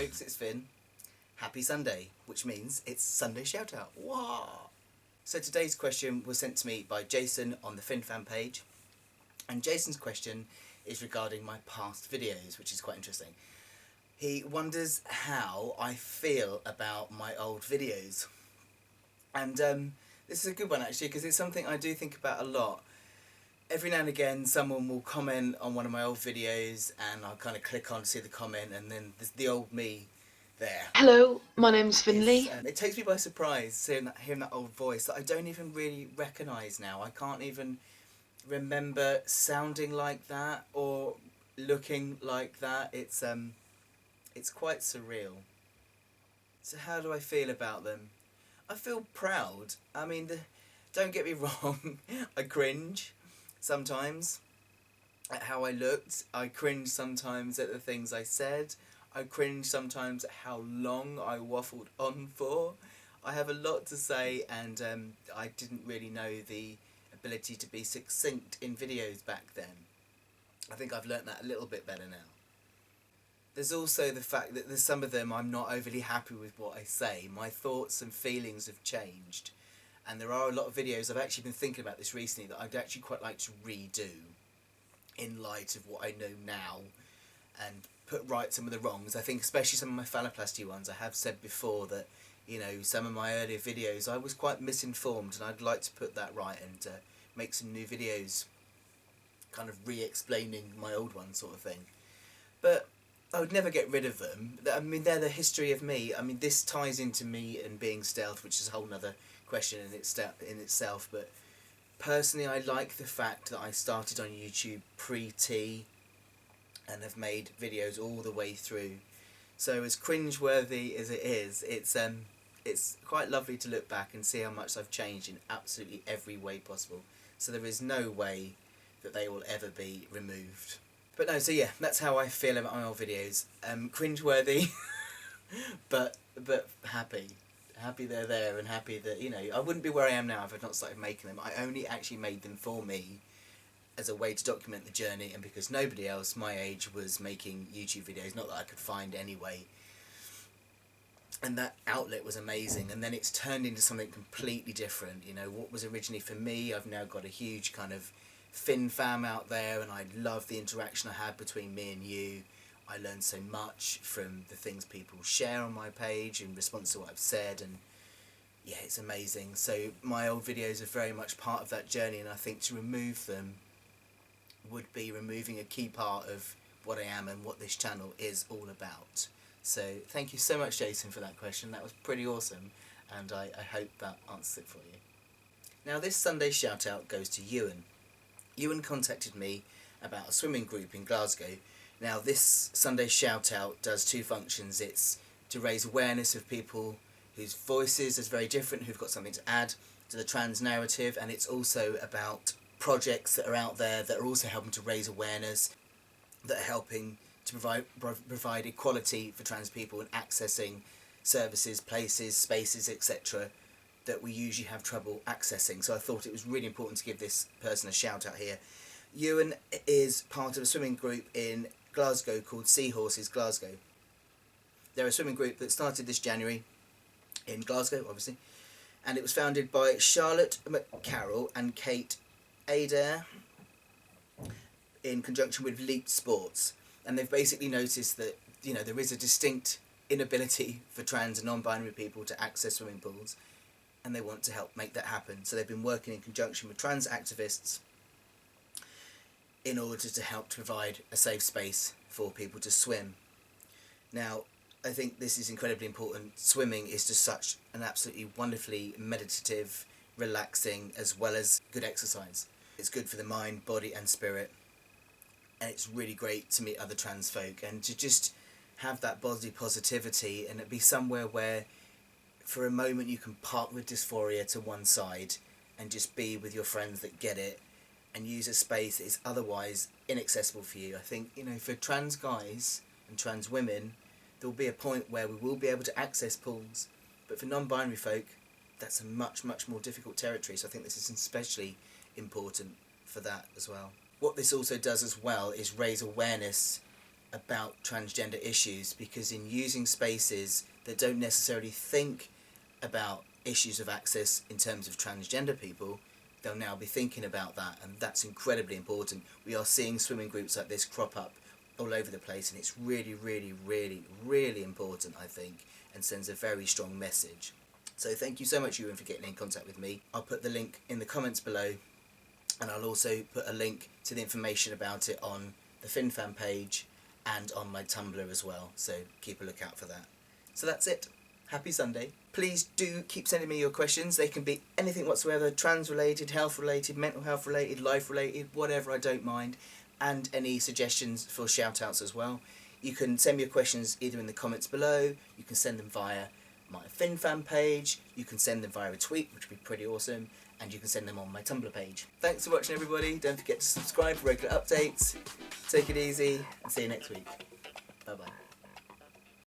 folks, it's Finn. Happy Sunday, which means it's Sunday Shoutout. Wow! So today's question was sent to me by Jason on the Finn fan page. And Jason's question is regarding my past videos, which is quite interesting. He wonders how I feel about my old videos. And this is a good one actually, because it's something I do think about a lot. Every now and again someone will comment on one of my old videos and I'll kind of click on to see the comment, and then there's the old me there. Hello, my name's Finley. It takes me by surprise hearing that old voice that I don't even really recognise now. I can't even remember sounding like that or looking like that. It's quite surreal. So how do I feel about them? I feel proud. I mean, don't get me wrong, I cringe sometimes at how I looked. I cringe sometimes at the things I said. I cringe sometimes at how long I waffled on for. I have a lot to say, and I didn't really know the ability to be succinct in videos back then. I think I've learnt that a little bit better now. There's also the fact that there's some of them I'm not overly happy with what I say. My thoughts and feelings have changed. And there are a lot of videos, I've actually been thinking about this recently, that I'd actually quite like to redo in light of what I know now and put right some of the wrongs. I think especially some of my phalloplasty ones, I have said before that, you know, some of my earlier videos I was quite misinformed, and I'd like to put that right and make some new videos kind of re-explaining my old ones sort of thing. But I would never get rid of them. I mean, they're the history of me. I mean, this ties into me and being stealth, which is a whole nother question in itself. But personally, I like the fact that I started on YouTube pre-T and have made videos all the way through. So as cringeworthy as it is, it's quite lovely to look back and see how much I've changed in absolutely every way possible. So there is no way that they will ever be removed. But no, so yeah, that's how I feel about my old videos. Cringeworthy, but happy. Happy they're there, and happy that, you know, I wouldn't be where I am now if I'd not started making them. I only actually made them for me as a way to document the journey, and because nobody else my age was making YouTube videos, not that I could find anyway. And that outlet was amazing, and then it's turned into something completely different. You know, what was originally for me, I've now got a huge kind of Finn fam out there, and I love the interaction I had between me and you. I learned so much from the things people share on my page in response to what I've said, and yeah, it's amazing. So my old videos are very much part of that journey, and I think to remove them would be removing a key part of what I am and what this channel is all about. So thank you so much, Jason, for that question. That was pretty awesome, and I hope that answers it for you. Now this Sunday shout out goes to Ewan. Ewan contacted me about a swimming group in Glasgow. Now this Sunday shout out does two functions. It's to raise awareness of people whose voices are very different, who've got something to add to the trans narrative, and it's also about projects that are out there that are also helping to raise awareness, that are helping to provide equality for trans people in accessing services, places, spaces, etc. that we usually have trouble accessing. So I thought it was really important to give this person a shout out here. Ewan is part of a swimming group in Glasgow called Seahorses Glasgow. They're a swimming group that started this January in Glasgow, obviously, and it was founded by Charlotte McCarroll and Kate Adair in conjunction with Leap Sports. And they've basically noticed that, you know, there is a distinct inability for trans and non-binary people to access swimming pools, and they want to help make that happen. So they've been working in conjunction with trans activists in order to help to provide a safe space for people to swim. Now, I think this is incredibly important. Swimming is just such an absolutely wonderfully meditative, relaxing, as well as good exercise. It's good for the mind, body and spirit, and it's really great to meet other trans folk and to just have that body positivity, and it be somewhere where for a moment you can park with dysphoria to one side and just be with your friends that get it, and use a space that is otherwise inaccessible for you. I think, you know, for trans guys and trans women, there will be a point where we will be able to access pools, but for non-binary folk, that's a much more difficult territory. So I think this is especially important for that as well. What this also does as well is raise awareness about transgender issues, because in using spaces that don't necessarily think about issues of access in terms of transgender people, they'll now be thinking about that, and that's incredibly important. We are seeing swimming groups like this crop up all over the place, and it's really, really, really, really important, I think, and sends a very strong message. So thank you so much, Ewan, for getting in contact with me. I'll put the link in the comments below, and I'll also put a link to the information about it on the FinnFan page and on my Tumblr as well, so keep a lookout for that. So that's it. Happy Sunday. Please do keep sending me your questions. They can be anything whatsoever, trans related, health related, mental health related, life related, whatever, I don't mind. And any suggestions for shout-outs as well. You can send me your questions either in the comments below, you can send them via my FinnFan page, you can send them via a tweet, which would be pretty awesome, and you can send them on my Tumblr page. Thanks for watching, everybody. Don't forget to subscribe for regular updates. Take it easy, and see you next week. Bye bye.